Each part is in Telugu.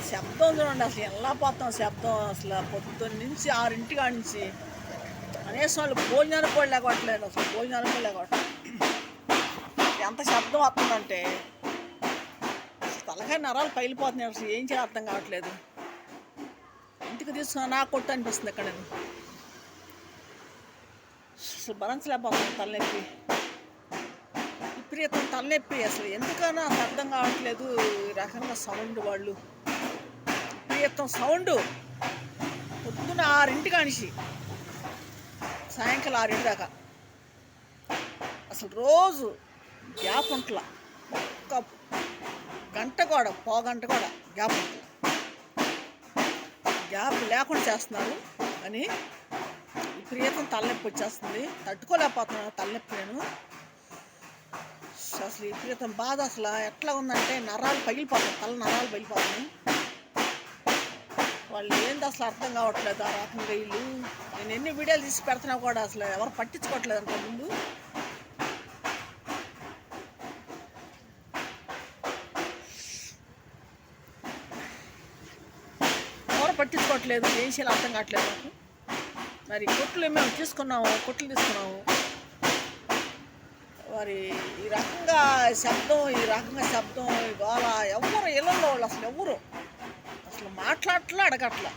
శబ్దం చూడండి అసలు ఎలా పోతాం శబ్దం అసలు పొద్దున్న నుంచి 6 కాడి నుంచి కనీసం వాళ్ళు భోజనాలు కూడా లేకపోవట్లేదు అసలు భోజనాలు కూడా లేకపోవట్లేదు. ఎంత శబ్దం వస్తుందంటే తలకాయ నరాలు పగిలిపోతున్నాయి. అసలు ఏం చేయాలి అర్థం కావట్లేదు. ఇంటికి తీసుకున్నా నా కొట్టు అనిపిస్తుంది ఇక్కడ. నేను అసలు భరించలేకపోతున్నాను తలనొప్పి, విపరీతం తలనొప్పి. అసలు ఎందుకన్నా అసలు అర్థం కావట్లేదు. ఈ రకంగా సౌండ్ వాళ్ళు విపరీతం సౌండ్ పొద్దున్న 6 కానిసి సాయంకాలం 6 దాకా అసలు రోజు గ్యాప్ ఉంటలా. ఒక్క గంట కూడా పావుగంట కూడా గ్యాప్ ఉంటలా. గ్యాప్ లేకుండా చేస్తున్నారు అని విపరీతం తలనొప్పి వచ్చేస్తుంది. తట్టుకోలేకపోతున్నాను తలనొప్పి నేను. అసలు విపరీతం బాధ. అసలు ఎట్లా ఉందంటే నరాలు పగిలిపోతున్నాయి, తల నరాలు పగిలిపోతున్నాయి. వాళ్ళు ఏంది అసలు అర్థం కావట్లేదు. ఆ రకంగా వీళ్ళు నేను ఎన్ని వీడియోలు తీసి పెడుతున్నా కూడా అసలు ఎవరు పట్టించుకోవట్లేదు. అంత ముందు ఎవరు పట్టించుకోవట్లేదు. ఏం చేయాలి అర్థం కావట్లేదు నాకు. మరి కొట్లు మేము తీసుకున్నాము, కొట్లు తీసుకున్నాము. మరి ఈ రకంగా శబ్దం ఇవాళ ఎవరు ఇళ్ళల్లో వాళ్ళు అసలు అసలు మాట్లాడట్లా, అడగట్లా.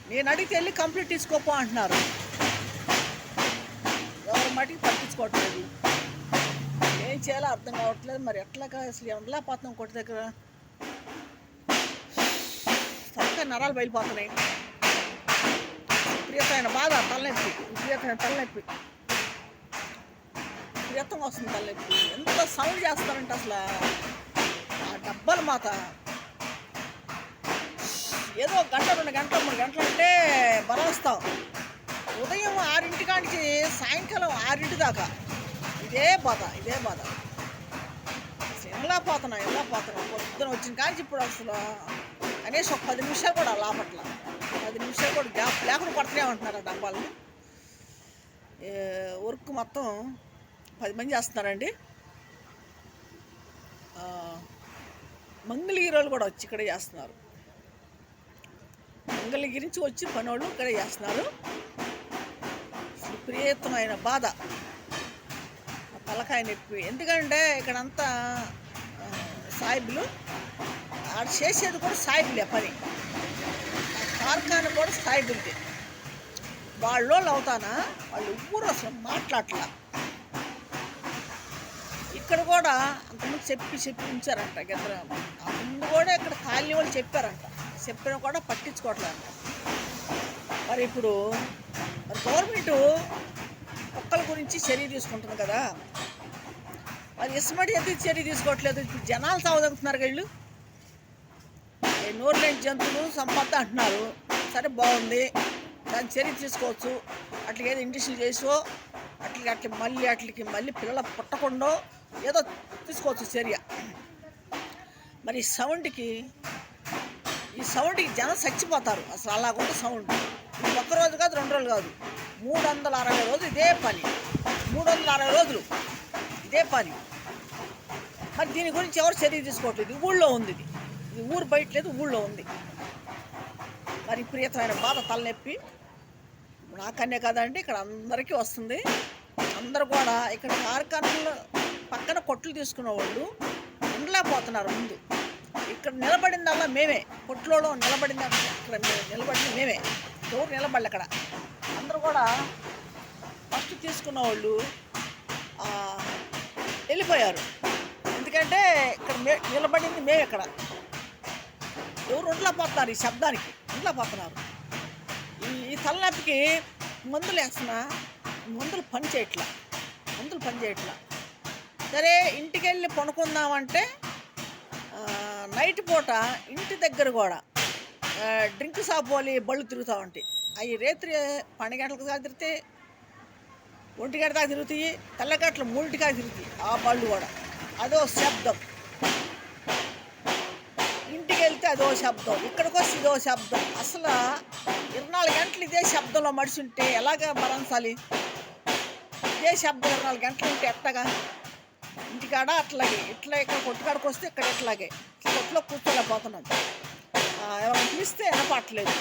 నేను అడిగితే వెళ్ళి కంప్లీట్ తీసుకోపో అంటున్నారు. ఎవరి మటుకు పట్టించుకోవట్లేదు. ఏం చేయాలో అర్థం కావట్లేదు. మరి ఎట్లాగా అసలు ఎలా పోతున్నాం కొట్టి దగ్గర. చక్కగా నరాలు బయలుపోతున్నాయి. విపరీతమైన బాధ, తలనొప్పి, విపరీతమైన తలనొప్పి, విపరీతంగా వస్తుంది తలనొప్పి. ఎంత సౌండ్ చేస్తారంటే అసలు ఆ డబ్బాలు మాత ఏదో గంట 2 గంటలు 3 గంటలు అంటే బలవస్తాం. ఉదయం 6 కాడికి సాయంకాలం 6 దాకా ఇదే బాధ. అసలు ఎలా పోతున్నాం పొద్దున వచ్చిన కానీ ఇప్పుడు అసలు కనీసం ఒక 10 నిమిషాలు కూడా లాపట్ల. 10 నిమిషాలు కూడా గ్యాప్ లేకుండా పడుతూనే ఉంటున్నారు ఆ డబ్బాలు. వర్క్ మొత్తం 10 మంది చేస్తున్నారండి. మంగళగిరిలో కూడా వచ్చి ఇక్కడే చేస్తున్నారు. మంగళగిరి నుంచి వచ్చి పనోళ్ళు ఇక్కడే చేస్తున్నారు. విపరీతమైన బాధ, తలకాయ నొప్పి. ఎందుకంటే ఇక్కడంతా సాయిబులు, ఆడ చేసేది కూడా సాయిబులే పని. కార్ఖాన కూడా సాయిబులది. వాళ్ళు అవుతానా వాళ్ళు ఊరు అసలు మాట్లాడట్లా. ఇక్కడ కూడా అంతకుముందు చెప్పి ఉంచారంట. ముందు కూడా ఇక్కడ కాలనీ వాళ్ళు చెప్పినా కూడా పట్టించుకోవట్లేదంట. మరి ఇప్పుడు గవర్నమెంట్ కుక్కల గురించి చర్య తీసుకుంటుంది కదా, మరి ఇస్మటి ఎందుకు చర్య తీసుకోవట్లేదు? ఇప్పుడు జనాలు సాగుతున్నారు. వీళ్ళు నోరు లేని జంతువులు సంపద అంటున్నారు. సరే బాగుంది, దాని చర్య తీసుకోవచ్చు. అట్లా ఏదో ఇండస్ట్రీ చేసో అట్లకి మళ్ళీ పిల్లలు పుట్టకుండా ఏదో తీసుకోవచ్చు చర్య. మరి ఈ సౌండ్కి జనం చచ్చిపోతారు. అసలు అలాగుంటే సౌండ్. ఒక్కరోజు కాదు, 2 రోజులు కాదు, 360 రోజులు ఇదే పని. 360 రోజులు ఇదే పని. మరి దీని గురించి ఎవరు చర్య తీసుకోవట్లేదు. ఊళ్ళో ఉంది ఇది ఊరు బయట లేదు, ఊళ్ళో ఉంది. మరి విపరీతమైన బాధ, తలనొప్పి. నాకన్నే కదండి, ఇక్కడ అందరికీ వస్తుంది. అందరూ కూడా ఇక్కడ కార్ఖానాలు పక్కన కొట్లు తీసుకున్న వాళ్ళు ఉండలేకపోతున్నారు. ముందు ఇక్కడ నిలబడిందల్లా మేమే, కొట్లో నిలబడింది ఇక్కడ నిలబడింది మేమే. ఎవరు నిలబడలే అక్కడ. అందరూ కూడా ఫస్ట్ తీసుకున్న వాళ్ళు వెళ్ళిపోయారు. ఎందుకంటే ఇక్కడ నిలబడింది మేమే. ఇక్కడ ఎవరు ఉండలేకపోతున్నారు. ఈ శబ్దానికి ఉండలేకపోతున్నారు. ఈ తలనొప్పికి మందులు వేస్తున్నా, మందులు పని చేయట్లా. సరే ఇంటికి వెళ్ళి పడుకుందామంటే నైట్ పూట ఇంటి దగ్గర కూడా డ్రింక్ షాప్ వాళ్ళు బళ్ళు తిరుగుతూ ఉంటాయి. అవి రేత్రి 12 గంటలకు దాకా తిరుగుతాయి, 1 గంట దాకా తిరుగుతాయి, తెల్లగట్లు 3 దాకా తిరుగుతాయి. ఆ బళ్ళు కూడా అదో శబ్దం. ఇంటికి వెళ్తే అదో శబ్దం, ఇక్కడికి వస్తే ఇదో శబ్దం. అసలు 24 గంటలు ఇదే శబ్దంలో మడిచి ఉంటే ఎలాగ భరించాలి? ఇదే శబ్దం 24 గంటలు ఉంటే ఎట్టగా? ఇంటికాడ అట్లాగే ఇట్లా ఇక్కడ కొట్టుకాడికి వస్తే ఇక్కడ ఇట్లాగే కొట్లో కూర్చోలేకపోతున్నాం. ఎవరైనా పిలిస్తే వినపట్లేదు.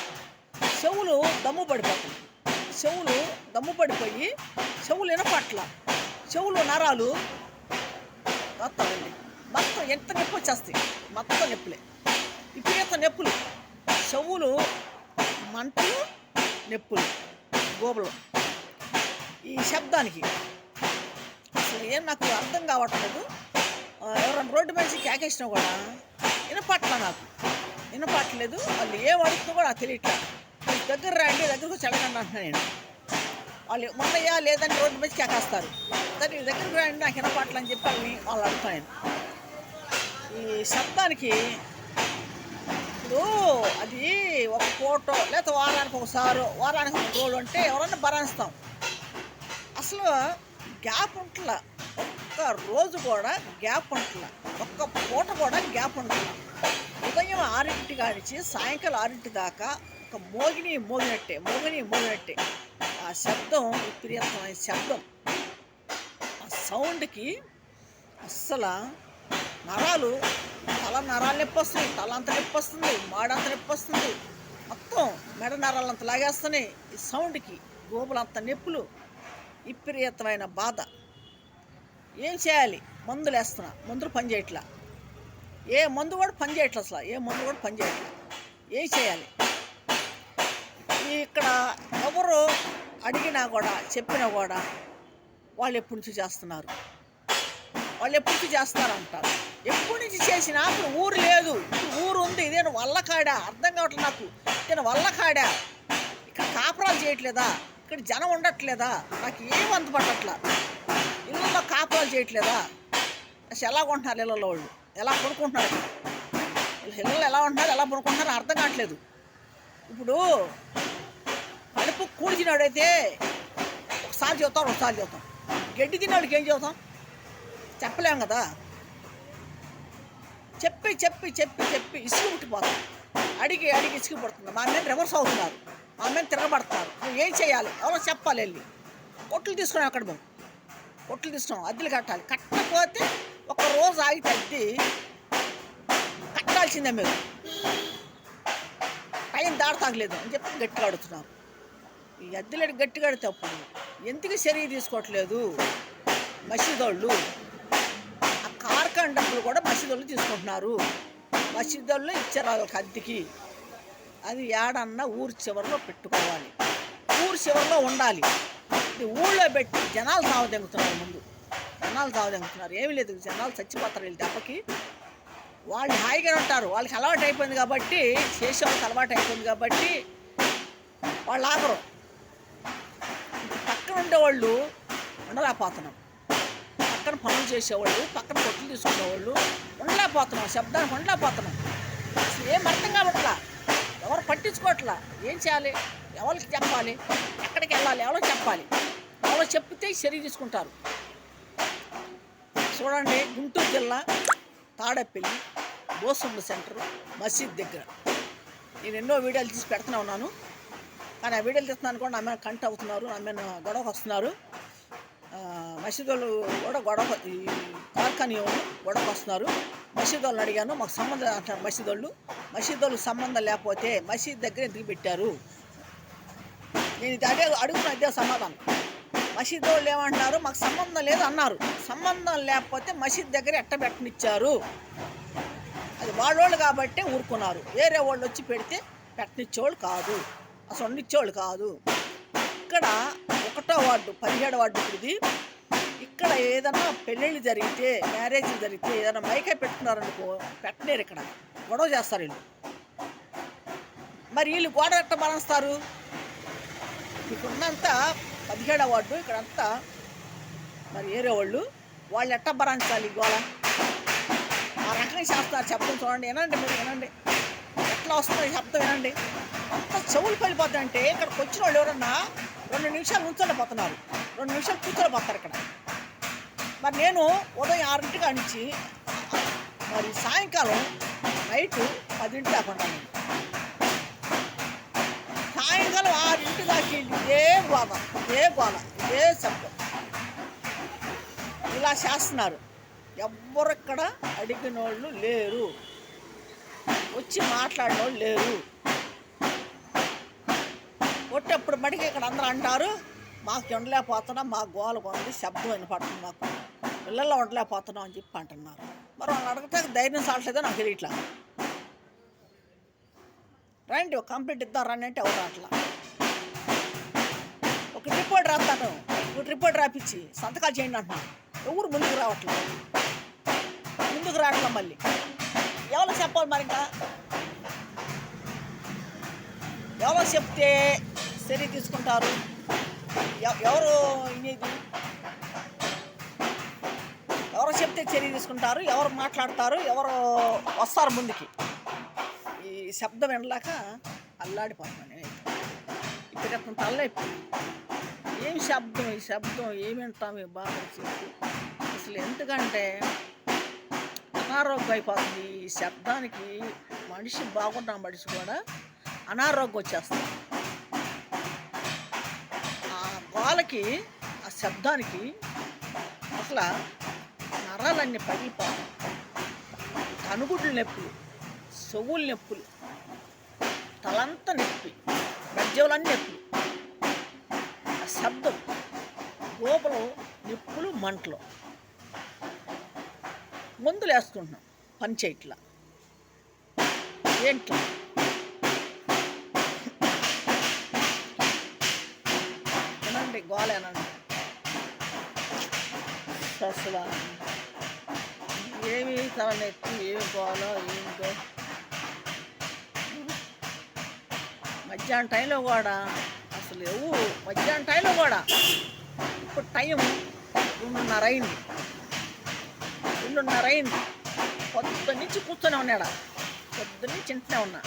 చెవులు దమ్ము పడిపోతుంది. చెవులు దమ్ము పడిపోయి చెవులు వినపట్ల. చెవులు నరాలు వస్తాయండి. మొత్తం ఎంత నొప్పి వచ్చేస్తాయి. మొత్తం నొప్పులే, విపరీత నొప్పులు, చెవులు మంటలు, నొప్పులు, గోబలు. ఈ శబ్దానికి అసలు ఏం నాకు అర్థం కావట్లేదు. ఎవరైనా రోడ్డు మనిషి కేకేసినా కూడా వినపట్లేదు. వాళ్ళు ఏం అడుగుతుందో కూడా నాకు తెలియట్లేదు. దగ్గర రండి, దగ్గరకు వచ్చి అడగండి అంటున్నాను నేను. వాళ్ళు మొన్నయ్యా లేదని రోడ్డు మీద కేకేస్తారు. దాన్ని దగ్గరికి రండి, నాకు వినపట్లని చెప్పి వాళ్ళు అడుగుతాను. ఈ శబ్దానికి ఇప్పుడు అది ఒక ఫోటో లేకపోతే వారానికి ఒకసారి, వారానికి 3 రోజులు అంటే ఎవరన్నా భరాయిస్తాం. అసలు గ్యాప్ ఉంటలా, ఒక్క రోజు కూడా గ్యాప్ ఉంటలా, ఒక్క పూట కూడా గ్యాప్ ఉంటలా. ఉదయం 6 కానించి సాయంకాలం 6 దాకా ఒక మోగినట్టే ఆ శబ్దం, విపరీతమైన శబ్దం. ఆ సౌండ్కి అస్సలు నరాలు, నరాలు నొప్పి వస్తుంది, తల అంత నొప్పి వస్తుంది, మాడంత నొప్పి వస్తుంది, మొత్తం మెడ నరాలు అంత లాగేస్తున్నాయి. ఈ సౌండ్కి గోపులంత నొప్పులు, విపరీతమైన బాధ. ఏం చేయాలి? మందులు వేస్తున్నా, మందులు పనిచేయట్లా. ఏ మందు కూడా పనిచేయట్లా. అసలు ఏ మందు కూడా పనిచేయట్లా. ఏం చేయాలి? ఇక్కడ ఎవరు అడిగినా కూడా చెప్పినా కూడా వాళ్ళు ఎప్పటి నుంచి చేస్తున్నారు, వాళ్ళు ఎప్పటి నుంచి చేస్తారంటారు. ఎప్పటి నుంచి చేసినా అప్పుడు ఊరు లేదు, ఊరు ఉంది. ఇదేనా వల్లకాడా? అర్థం కావట్లేదు నాకు. ఇదేనా వల్లకాడా? ఇక్కడ కాపురాలు చేయట్లేదా? ఇక్కడ జనం ఉండట్లేదా? నాకు ఏం అంతుపట్టట్లా. ఇళ్ళల్లో కాపురాలు చేయట్లేదా? అసలు ఎలా కొంటున్నారు ఇళ్ళల్లో వాళ్ళు? ఎలా కొనుక్కుంటున్నారు? ఇళ్ళల్లో ఎలా ఉంటున్నారు, ఎలా కొనుక్కుంటున్నారు అర్థం కావట్లేదు. ఇప్పుడు కడుపు కూడి తిన్నాడైతే ఒకసారి చెబుతాం. గడ్డి తిన్నాడికి ఏం చెబుతాం? చెప్పలేం కదా. చెప్పి ఇసుగు పుట్టిపోతాం. అడిగి ఇసుగు పడుతుంది. మా మీద రివర్స్ అవుతున్నారు, మా మీద తిరగబడుతున్నారు. నువ్వు ఏం చేయాలి? ఎవరో చెప్పాలి. వెళ్ళి కొట్లు తీసుకున్నాం. అక్కడ మేము కొట్లు తీసుకున్నాం, అద్దెలు కట్టాలి. కట్టకపోతే ఒక రోజు ఆగితే అద్దె కట్టాల్సిందే. మీరు టైం దాడతాగలేదు అని చెప్పి గట్టిగా అడుగుతున్నారు. ఈ అద్దెలు గట్టిగా అడితే అప్పుడు ఎందుకు చర్య తీసుకోవట్లేదు మసీదోళ్ళు? ఆ కార్ఖాన్ డబ్బులు కూడా మసీదోళ్ళు తీసుకుంటున్నారు. మసీదోళ్ళు ఇచ్చారు వాళ్ళకి అద్దెకి. అది ఏడన్నా ఊరు చివరిలో పెట్టుకోవాలి, ఊరు చివరిలో ఉండాలి. ఇది ఊళ్ళో పెట్టి జనాలు తావదెంగుతున్నారు. ముందు జనాలు తావదెంగుతున్నారు. ఏమీ లేదు, జనాలు చచ్చిపోతారు వీళ్ళు దెబ్బకి. వాళ్ళు హాయిగా ఉంటారు, వాళ్ళకి అలవాటు అయిపోయింది కాబట్టి, చేసేవాళ్ళకి అలవాటు అయిపోయింది కాబట్టి వాళ్ళు ఆగరు. పక్కన ఉండేవాళ్ళు ఉండలేకపోతున్నాం. పక్కన పనులు చేసేవాళ్ళు, పక్కన కొట్లు తీసుకునేవాళ్ళు ఉండలేకపోతున్నాం. శబ్దానికి ఉండలేకపోతున్నాం. అసలు ఏం అర్థం కావట్లా, ఎవరు పట్టించుకోవట్లా. ఏం చేయాలి? ఎవరికి చెప్పాలి? ఎక్కడికి వెళ్ళాలి? ఎవరో చెప్పాలి. ఎవరో చెప్తే చర్య తీసుకుంటారు. చూడండి, గుంటూరు జిల్లా తాడేపల్లి బోసమ్మ సెంటర్ మసీద్ దగ్గర నేను ఎన్నో వీడియోలు తీసి పెడుతూనే ఉన్నాను. కానీ ఆ వీడియోలు తీస్తున్నాను కూడా నా మీద కంట అవుతున్నారు, నా మీద గొడవకు వస్తున్నారు. మసీద్ వాళ్ళు కూడా ఈ కార్ఖానీ గొడవకు వస్తున్నారు. మసీద్ వాళ్ళని అడిగాను, మాకు సంబంధం అంటారు మసీద్ వాళ్ళు. మసీద్ వాళ్ళకి సంబంధం లేకపోతే మసీద్ దగ్గర ఎందుకు పెట్టారు? నేను ఇది అడుగుతున్న అదే సమాధానం. మసీద్ వాళ్ళు ఏమంటున్నారు? మాకు సంబంధం లేదు అన్నారు. సంబంధం లేకపోతే మసీద్ దగ్గర ఎట్ట పెట్టనిచ్చారు? అది వాళ్ళోళ్ళు కాబట్టి ఊరుకున్నారు. వేరే వాళ్ళు వచ్చి పెడితే పెట్టనిచ్చేవాళ్ళు కాదు, అసలు వండిచ్చేవాళ్ళు కాదు. ఇక్కడ 1వ వార్డు 17వ వార్డు ఇది. ఇక్కడ ఏదన్నా పెళ్ళిళ్ళు జరిగితే, మ్యారేజ్లు జరిగితే ఏదైనా మైకే పెట్టుకున్నారనుకో పెట్టలేరు. ఇక్కడ గొడవ చేస్తారు వీళ్ళు. మరి వీళ్ళు గొడవ ఎట్ట భరిస్తారు? ఇక్కడున్నంతా 17వ వార్డు, ఇక్కడంతా మరి వేరే వాళ్ళు ఎట్ట భరించాలి గోళ? ఆ రకంగా చేస్తున్నారు. శబ్దం చూడండి, వినండి, మీరు వినండి ఎట్లా వస్తుంది శబ్దం, వినండి. అంత చెవులు పడిపోతాయంటే ఇక్కడికి వచ్చిన వాళ్ళు ఎవరన్నా 2 నిమిషాలు నుంచోలేకపోతున్నారు, 2 నిమిషాలు కూర్చోలేకపోతారు ఇక్కడ. మరి నేను ఉదయం 6 కానించి మరి సాయంకాలం నైటు 10 దాకా ఉంటాను. సాయంకాలం 6 దాకా ఇదే గోల, ఇదే శబ్దం ఇలా చేస్తున్నారు. ఎవ్వరిక్కడ అడిగిన వాళ్ళు లేరు, వచ్చి మాట్లాడిన వాళ్ళు లేరు. కొట్టేప్పుడు మటుకు ఇక్కడ అందరూ అంటారు, మాకు ఉండలేకపోతున్నాం, మా గోల కొంది శబ్దం వినపడుతుంది, మాకు ఇళ్ళల్లో ఉండలేకపోతున్నాం అని చెప్పి అంటున్నారు. మరి వాళ్ళు అడిగితే ధైర్యం సాలట్లేదో నాకు తెలియట్లా. రండి ఒక కంప్లీట్ ఇద్దాం రండి అంటే ఎవరు అట్లా. ఒక రిపోర్ట్ రాస్తాను, ఒక రిపోర్ట్ రాపించి సంతకాలు చేయండి అంటున్నాను. ఎవరు ముందుకు రావట్లేదు, ముందుకు రావట్లే. మళ్ళీ ఎవరో చెప్పాలి, మరి ఇంకా ఎవరో చెప్తే చర్య తీసుకుంటారు. ఎవరు ఇనేది, ఎవరో చెప్తే చర్య తీసుకుంటారు, ఎవరు మాట్లాడతారు, ఎవరు వస్తారు ముందుకి. ఈ శబ్దం వినలేక అల్లాడిపోతున్నాను నేనైతే. ఇప్పుడు తలనొప్పి, ఏం శబ్దం, ఈ శబ్దం ఏమి వింటాం ఈ బాగా చెప్పి. అసలు ఎందుకంటే అనారోగ్యం అయిపోతుంది ఈ శబ్దానికి. మనిషి బాగున్న మనిషి కూడా అనారోగ్యం వచ్చేస్తుంది. ఆ గోలకి, ఆ శబ్దానికి అసలు నరాలన్నీ పగిలిపోతాయి. కనుగుడ్లు నొప్పులు, చెవులు నొప్పులు, తలంతా నొప్పి, గజ్జవులన్నీ నొప్పులు. ఆ శబ్దం, గోపలు నొప్పులు, మంటలు. మందులు వేసుకుంటున్నాం, పని చేయట్లా ఏంట్లా. వినండి గోలేనండి. అసలు ఏమి తలనొప్పి, ఏమి గోలో ఏంటో. మధ్యాహ్నం టైంలో కూడా అసలు మధ్యాహ్నం టైంలో కూడా ఇప్పుడు టైం 2:30 అయింది. 2:30 అయింది. పొద్దున్న నుంచి కూర్చొని ఉన్నాడా, పొద్దున్న నుంచి ఇంటనే ఉన్నా.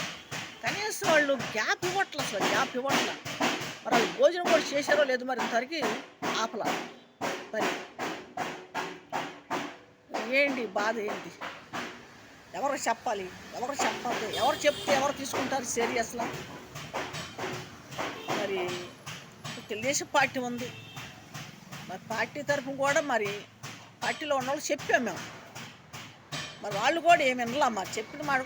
కనీసం వాళ్ళు గ్యాప్ ఇవ్వట్ల, అసలు గ్యాప్ ఇవ్వట్ల. మరి వాళ్ళు భోజనం కూడా చేశారో లేదు మరి ఇంతవరకు ఆపలా. మరి ఏంటి బాధ ఏంటి, ఎవరు చెప్పాలి, ఎవరు చెప్పాలి, ఎవరు చెప్తే ఎవరు తీసుకుంటారు సీరియస్లా. మరి తెలుగుదేశం పార్టీ ఉంది, మరి పార్టీ తరఫున కూడా మరి పార్టీలో ఉన్న వాళ్ళు చెప్పాము మేము. మరి వాళ్ళు కూడా ఏమి వినలా, మరి చెప్పిన మాట కూడా